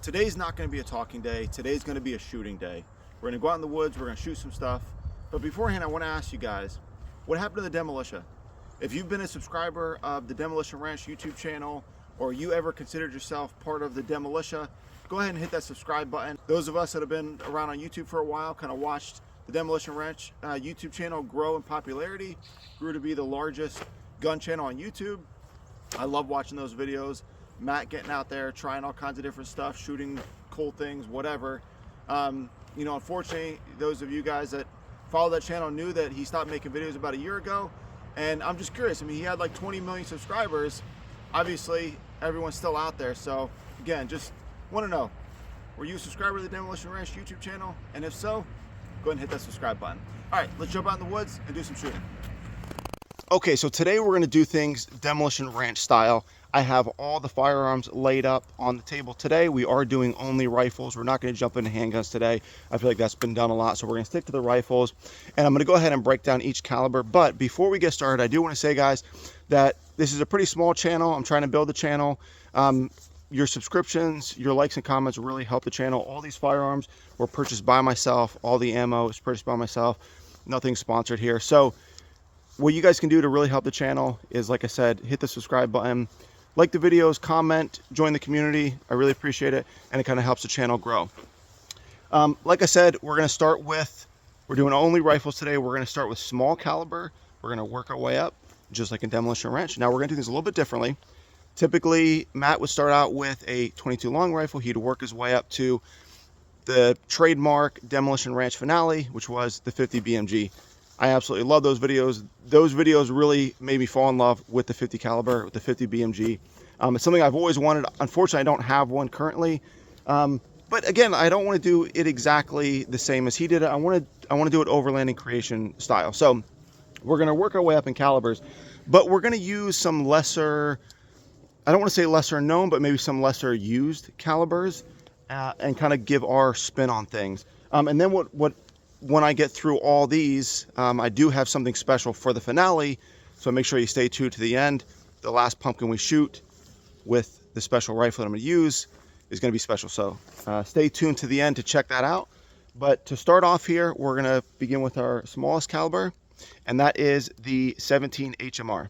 Today's not going to be a talking day. Today's going to be a shooting day. We're going to go out in the woods. We're going to shoot some stuff. But beforehand, I want to ask you guys, what happened to the Demolitia? If you've been a subscriber of the Demolition Ranch YouTube channel, or you ever considered yourself part of the Demolitia, go ahead and hit that subscribe button. Those of us that have been around on YouTube for a while kind of watched the Demolition Ranch YouTube channel grow in popularity, grew to be the largest gun channel on YouTube. I love watching those videos. Matt getting out there, trying all kinds of different stuff, shooting cool things, whatever. You know, unfortunately, those of you guys that follow that channel knew that he stopped making videos about a year ago. And I'm just curious. I mean, he had like 20 million subscribers. Obviously, everyone's still out there. So again, just want to know, were you a subscriber to the Demolition Ranch YouTube channel? And if so, go ahead and hit that subscribe button. All right, let's jump out in the woods and do some shooting. Okay, so today we're going to do things Demolition Ranch style. I have all the firearms laid up on the table today. We are doing only rifles. We're not going to jump into handguns today. I feel like that's been done a lot, so we're going to stick to the rifles. And I'm going to go ahead and break down each caliber. But before we get started, I do want to say, guys, that this is a pretty small channel. I'm trying to build the channel. Your subscriptions, your likes and comments really help the channel. All these firearms were purchased by myself. All the ammo is purchased by myself. Nothing sponsored here. So what you guys can do to really help the channel is, like I said, hit the subscribe button, like the videos, comment, join the community. I really appreciate it, and it kind of helps the channel grow. Like I said, we're doing only rifles today. We're going to start with small caliber. We're going to work our way up, just like in Demolition Ranch. Now we're going to do things a little bit differently. Typically, Matt would start out with a 22 long rifle. He'd work his way up to the trademark Demolition Ranch finale, which was the 50 BMG. I absolutely love those videos. Those videos really made me fall in love with the 50 caliber, with the 50 BMG. It's something I've always wanted. Unfortunately, I don't have one currently. But again, I don't want to do it exactly the same as he did it. I want to do it overlanding creation style. So we're going to work our way up in calibers, but we're going to use some lesser, I don't want to say lesser known, but maybe some lesser used calibers, and kind of give our spin on things. And then when I get through all these, I do have something special for the finale, so make sure you stay tuned to the end. The last pumpkin we shoot with the special rifle that I'm going to use is going to be special, so stay tuned to the end to check that out. But to start off here, we're going to begin with our smallest caliber, and that is the 17 HMR.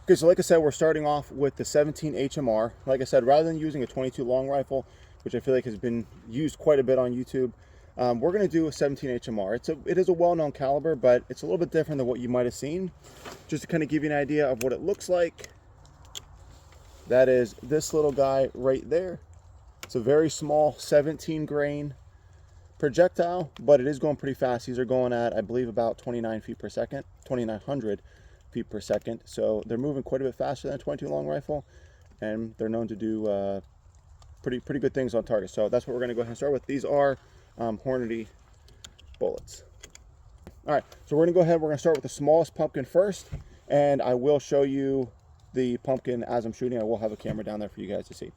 Okay, so like I said, we're starting off with the 17 HMR. Like I said, rather than using a 22 long rifle, which I feel like has been used quite a bit on YouTube, we're going to do a 17 HMR. It is a well-known caliber, but it's a little bit different than what you might have seen. Just to kind of give you an idea of what it looks like, that is this little guy right there. It's a very small 17 grain projectile, but it is going pretty fast. These are going at, I believe, about 29 feet per second, 2,900 feet per second. So they're moving quite a bit faster than a 22 long rifle, and they're known to do pretty good things on target. So that's what we're going to go ahead and start with. These are Hornady bullets. All right, so we're gonna go ahead, we're gonna start with the smallest pumpkin first, and I will show you the pumpkin as I'm shooting. I will have a camera down there for you guys to see.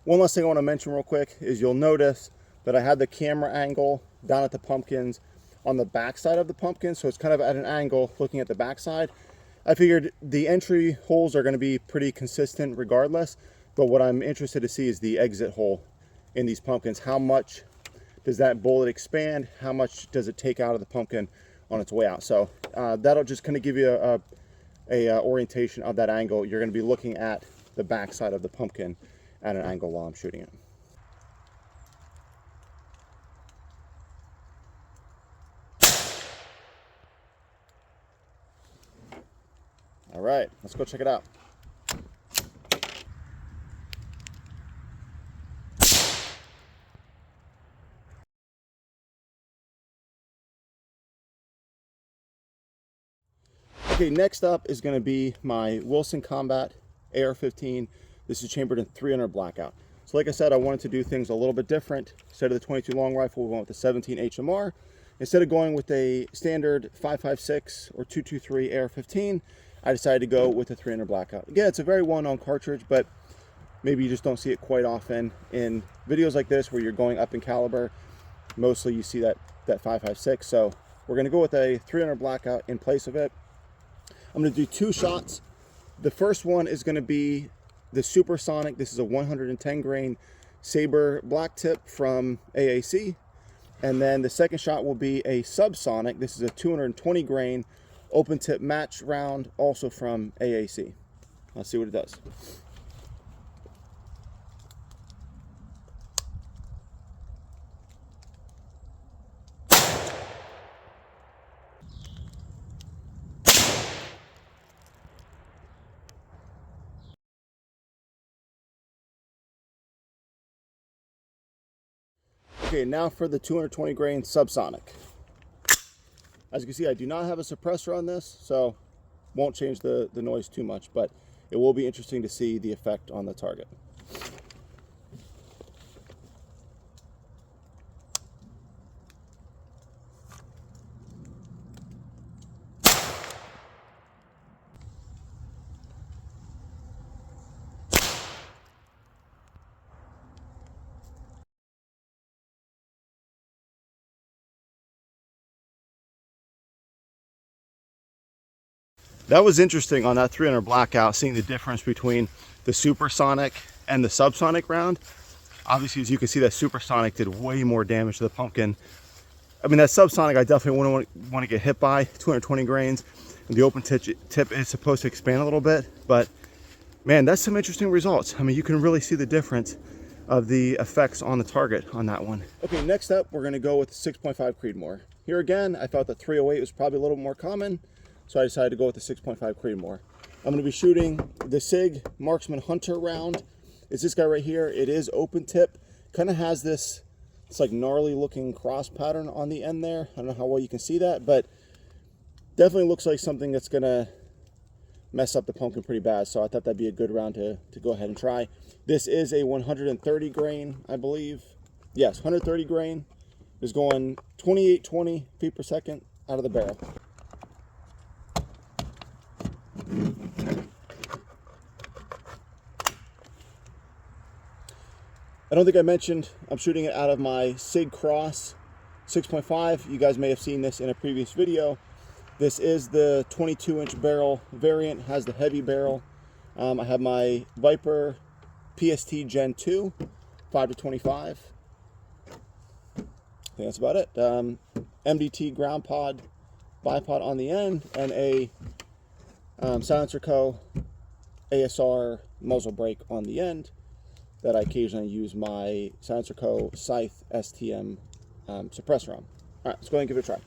One last thing I want to mention real quick is you'll notice that I had the camera angle down at the pumpkins on the back side of the pumpkin, so it's kind of at an angle looking at the back side. I figured the entry holes are going to be pretty consistent regardless. But what I'm interested to see is the exit hole in these pumpkins. How much does that bullet expand? How much does it take out of the pumpkin on its way out? So that'll just kind of give you a orientation of that angle. You're going to be looking at the back side of the pumpkin at an angle while I'm shooting it. All right, let's go check it out. Okay, next up is going to be my Wilson Combat AR-15. This is chambered in 300 blackout. So like I said, I wanted to do things a little bit different. Instead of the 22 long rifle, we went with the 17 HMR. Instead of going with a standard 5.56 or 223 AR-15, I decided to go with the 300 blackout. Again, it's a very well-known cartridge, but maybe you just don't see it quite often in videos like this where you're going up in caliber. Mostly you see that 5.56. So we're going to go with a 300 blackout in place of it. I'm going to do 2 shots The first one is going to be the Supersonic. This is a 110 grain Saber black tip from AAC. And then the second shot will be a Subsonic. This is a 220 grain open tip match round, also from AAC. Let's see what it does. Okay, now for the 220 grain Subsonic. As you can see, I do not have a suppressor on this, so won't change the noise too much, but it will be interesting to see the effect on the target. That was interesting on that 300 blackout, seeing the difference between the Supersonic and the Subsonic round. Obviously, as you can see, that Supersonic did way more damage to the pumpkin. I mean, that Subsonic, I definitely wouldn't want to get hit by. 220 grains. And the open tip is supposed to expand a little bit, but man, that's some interesting results. I mean, you can really see the difference of the effects on the target on that one. Okay, next up, we're going to go with the 6.5 Creedmoor. Here again, I thought the 308 was probably a little more common, so I decided to go with the 6.5 Creedmoor. I'm going to be shooting the SIG Marksman Hunter round. It's this guy right here. It is open tip. Kind of has this, it's like gnarly looking cross pattern on the end there. I don't know how well you can see that, but definitely looks like something that's going to mess up the pumpkin pretty bad. So I thought that'd be a good round to go ahead and try. This is a 130 grain, I believe. Yes, 130 grain. Is going 2820 feet per second out of the barrel. I don't think I mentioned I'm shooting it out of my SIG Cross 6.5. You guys may have seen this in a previous video. This is the 22-inch barrel variant, has the heavy barrel. I have my Viper PST Gen 2, 5-25. I think that's about it. MDT ground pod, bipod on the end, and a Silencer Co. ASR muzzle brake on the end that I occasionally use my Silencer Co. Scythe STM suppressor on. All right, let's go ahead and give it a try.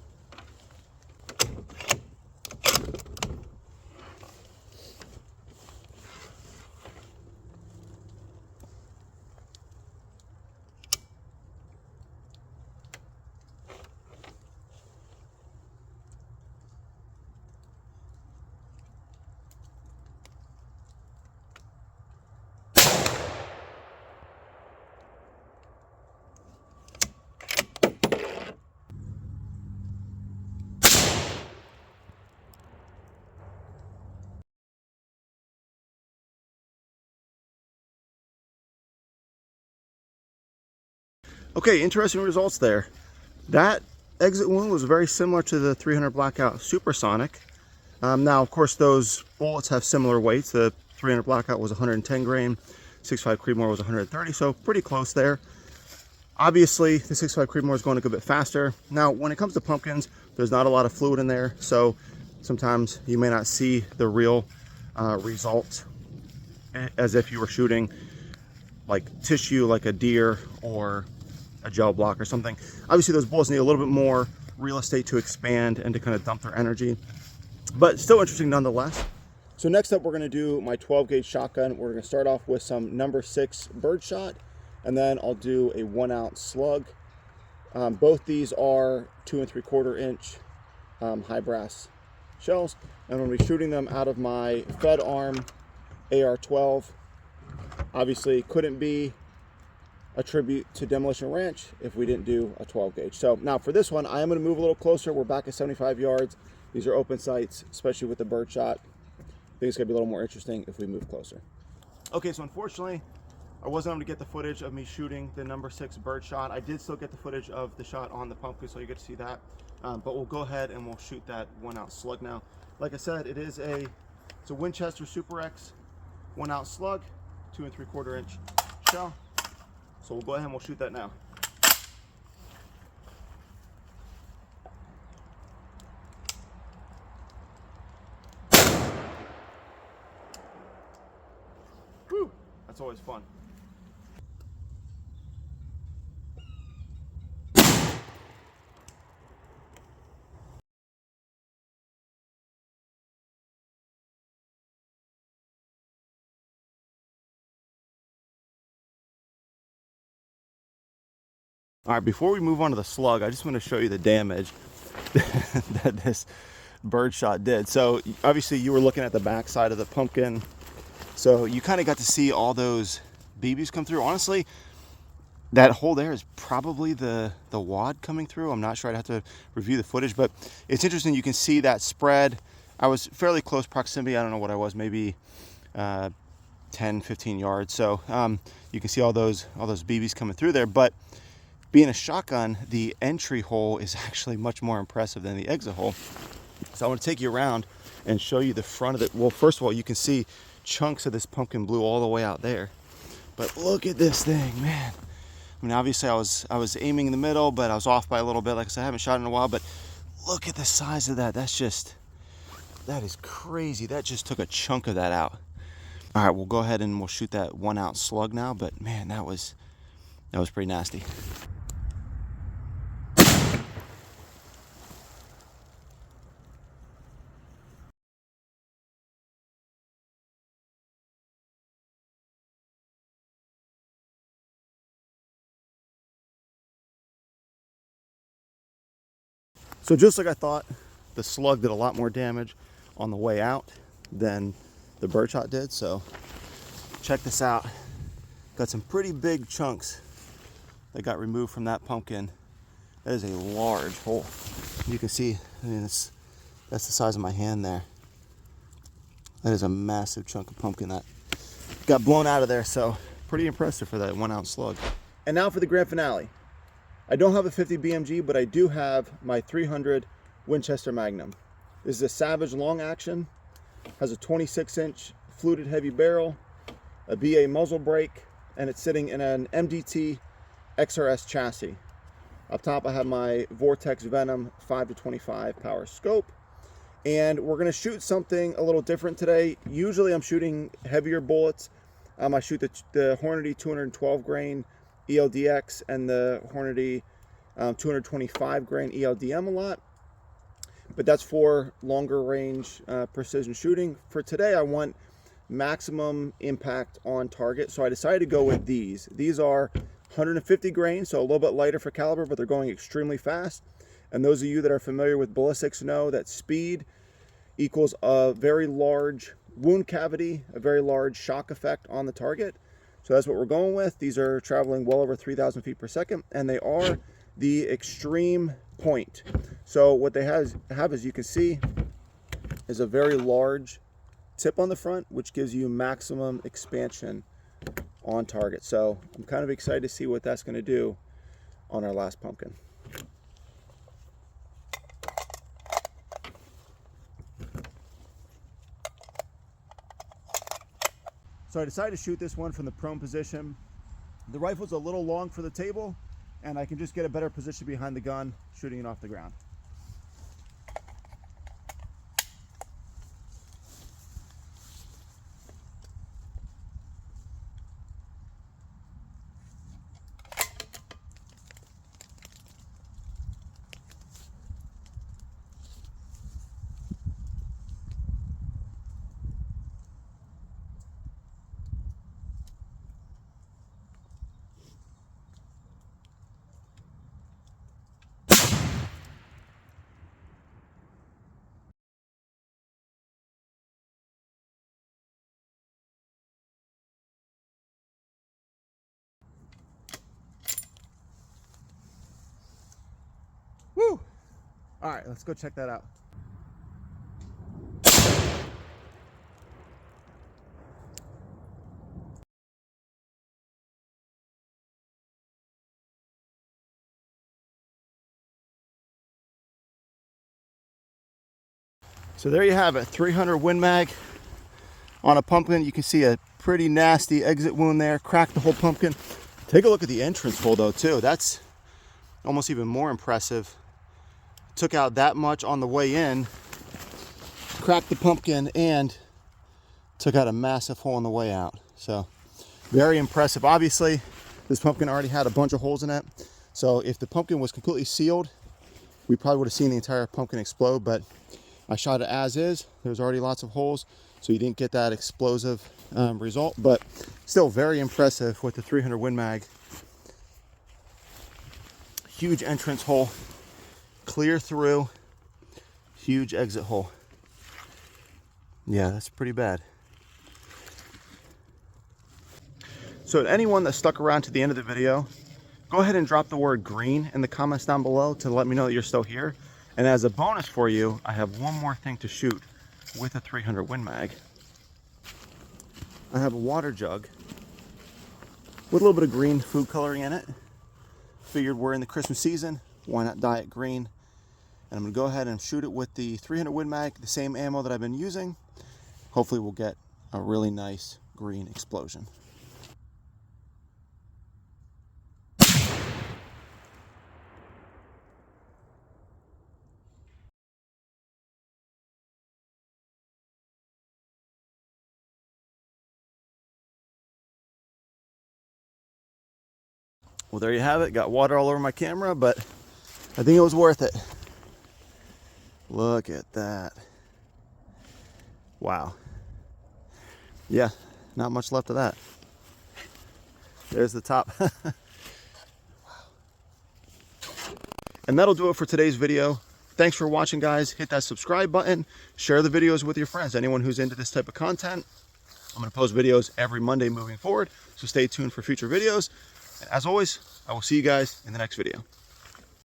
Okay, interesting results there. That exit wound was very similar to the 300 Blackout Supersonic. Now, of course, those bullets have similar weights. The 300 Blackout was 110 grain, 6.5 Creedmoor was 130, so pretty close there. Obviously, the 6.5 Creedmoor is going a good bit faster. Now, when it comes to pumpkins, there's not a lot of fluid in there, so sometimes you may not see the real result as if you were shooting like tissue, like a deer or a gel block or something. Obviously, those bullets need a little bit more real estate to expand and to kind of dump their energy, but still interesting nonetheless. So next up, we're going to do my 12 gauge shotgun. We're going to start off with some number 6 birdshot, and then I'll do a 1 ounce slug. Both these are 2 3/4 inch high brass shells, and I'm going to be shooting them out of my Fed Arm AR-12. Obviously, couldn't be a tribute to Demolition Ranch if we didn't do a 12 gauge. So now for this one, I am going to move a little closer. We're back at 75 yards. These are open sights, especially with the birdshot. I think it's going to be a little more interesting if we move closer. Okay, so unfortunately, I wasn't able to get the footage of me shooting the number 6 birdshot. I did still get the footage of the shot on the pumpkin, so you get to see that. But we'll go ahead and we'll shoot that 1 ounce slug now. Like I said, it is a It's a Winchester Super X 1-ounce slug, 2 3/4 inch shell. So we'll go ahead and we'll shoot that now. Whew, that's always fun. All right, before we move on to the slug, I just want to show you the damage that this bird shot did. So obviously you were looking at the back side of the pumpkin, so you kind of got to see all those BBs come through. Honestly, that hole there is probably the wad coming through. I'm not sure, I'd have to review the footage, but it's interesting. You can see that spread. I was fairly close proximity. I don't know what I was, maybe 10, 15 yards. So you can see all those BBs coming through there, but being a shotgun, the entry hole is actually much more impressive than the exit hole. So I want to take you around and show you the front of it. Well, first of all, you can see chunks of this pumpkin blew all the way out there. But look at this thing, man. I mean, obviously I was aiming in the middle, but I was off by a little bit. Like I said, I haven't shot in a while, but look at the size of that. That is crazy. That just took a chunk of that out. All right, we'll go ahead and we'll shoot that 1-ounce slug now, but man, that was pretty nasty. So just like I thought, the slug did a lot more damage on the way out than the birdshot did. So check this out. Got some pretty big chunks that got removed from that pumpkin. That is a large hole. You can see, I mean, that's the size of my hand there. That is a massive chunk of pumpkin that got blown out of there. So pretty impressive for that 1-ounce slug. And now for the grand finale. I don't have a 50 BMG, but I do have my 300 Winchester Magnum. This is a Savage long action, has a 26-inch fluted heavy barrel, a BA muzzle brake, and it's sitting in an MDT XRS chassis. Up top I have my Vortex Venom 5-25 power scope, and we're going to shoot something a little different today. Usually I'm shooting heavier bullets. I shoot the Hornady 212 grain ELDX and the Hornady 225 grain ELDM a lot, but that's for longer range precision shooting. For today I want maximum impact on target, so I decided to go with these. These are 150 grain, so a little bit lighter for caliber, but they're going extremely fast. And those of you that are familiar with ballistics know that speed equals a very large wound cavity, a very large shock effect on the target. So that's what we're going with. These are traveling well over 3,000 feet per second, and they are the extreme point. So what they have, as you can see, is a very large tip on the front, which gives you maximum expansion on target. So I'm kind of excited to see what that's going to do on our last pumpkin. So I decided to shoot this one from the prone position. The rifle's a little long for the table, and I can just get a better position behind the gun, shooting it off the ground. Woo! All right, let's go check that out. So there you have it, 300 Win Mag, on a pumpkin. You can see a pretty nasty exit wound there, cracked the whole pumpkin. Take a look at the entrance hole though too. That's almost even more impressive. Took out that much on the way in, cracked the pumpkin, and took out a massive hole on the way out. So very impressive. Obviously this pumpkin already had a bunch of holes in it, so if the pumpkin was completely sealed, we probably would have seen the entire pumpkin explode, but I shot it as is. There's already lots of holes, so you didn't get that explosive result, but still very impressive with the 300 Win Mag. Huge entrance hole, clear through, huge exit hole. Yeah, that's pretty bad. So to anyone that stuck around to the end of the video, go ahead and drop the word green in the comments down below to let me know that you're still here. And as a bonus for you, I have one more thing to shoot with a 300 Win Mag. I have a water jug with a little bit of green food coloring in it. Figured we're in the Christmas season, why not dye it green? And I'm gonna go ahead and shoot it with the 300 Win Mag, the same ammo that I've been using. Hopefully we'll get a really nice green explosion. Well, there you have it. Got water all over my camera, but I think it was worth it. Look at that. Wow. Yeah, not much left of that. There's the top. Wow. And that'll do it for today's video. Thanks for watching, guys. Hit that subscribe button. Share the videos with your friends. Anyone who's into this type of content. I'm going to post videos every Monday moving forward, so stay tuned for future videos. And as always, I will see you guys in the next video.